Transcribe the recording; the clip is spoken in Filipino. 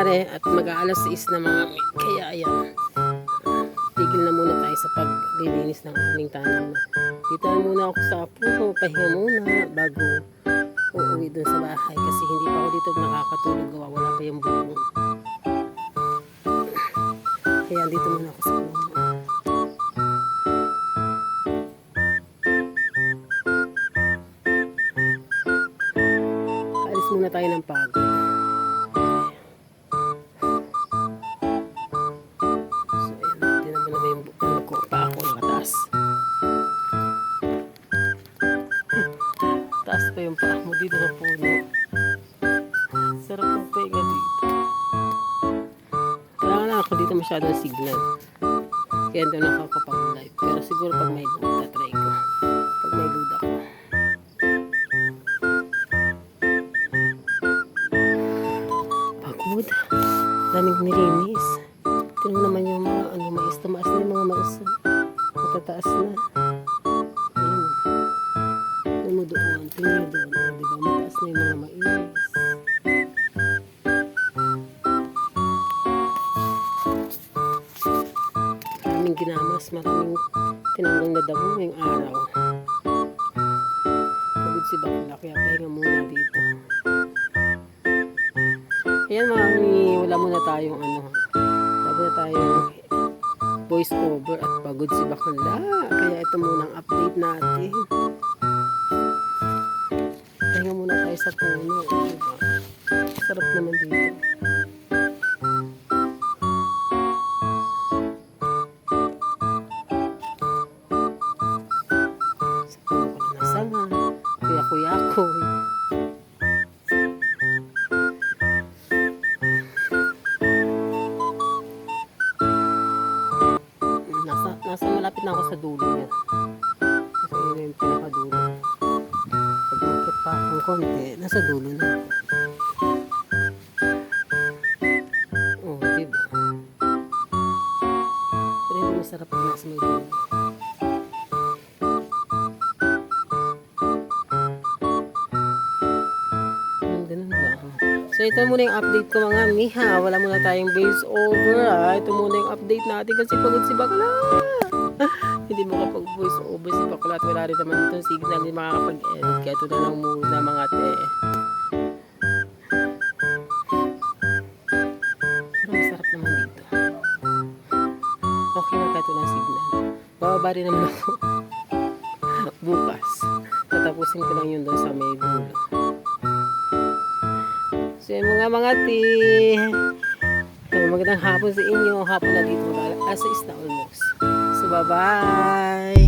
nangyari at mag-aalas 6 na mga mi. Kaya ayan, tigil na muna tayo sa paglilinis ng aming tanaman. Dito na muna ako sa puno, pahinga muna bago uuwi dun sa bahay kasi hindi pa ako dito nakakatulog, gawa wala pa yung buko. Kaya dito muna ako sa puno. Alis muna tayo ng pagod. Taas pa yung paa mo dito sa puno. Sarap ng pahinga dito. Kaya lang ako dito masyadong signal. Kaya hindi nakakapag-live. Pero siguro pag may load, try ko. Pag may load ako. Pagod. Daming nilinis. Tingnan naman yung mga mais. Tumaas na yung mga mais. Matataas na. Mo doon, tingnan doon, diba? Mataas na yung mga mais. Maraming ginamas, maraming tinanggang na damo ngayong araw. Pagod si bakla, kaya pahinga muna dito. Ayan wala muna tayong wala muna tayong voice over at pagod si bakla. Kaya ito muna ang update natin. Pahinga muna tayo sa puno. Diba? Sarap naman dito. Sa puno ko na nasanga. Kuya-kuya ko. Nasa malapit na ako sa dulo niya. Kasi yun yung pinakadulo. Pag makit pa akong konti, nasa dulo na ako. Oh, diba? Pero hindi masarap pag nasa may dulo. Ganun ba? So ito muna yung update ko mga miha. Wala muna tayong voice over. Ito muna yung update natin kasi pagod si bakla. Hindi makapag-voice over si bakla at wala rin naman itong signal, hindi makakapag-edit. Kaya ito na lang muna mga te. Pero masarap naman dito. Okay na kahit walang signal. Bababa rin naman ako bukas. Tatapusin ko lang yun doon sa may dulo. So yung mga ti, magandang hapon sa inyo. Hapon na dito. Asa is na almost. So bye-bye.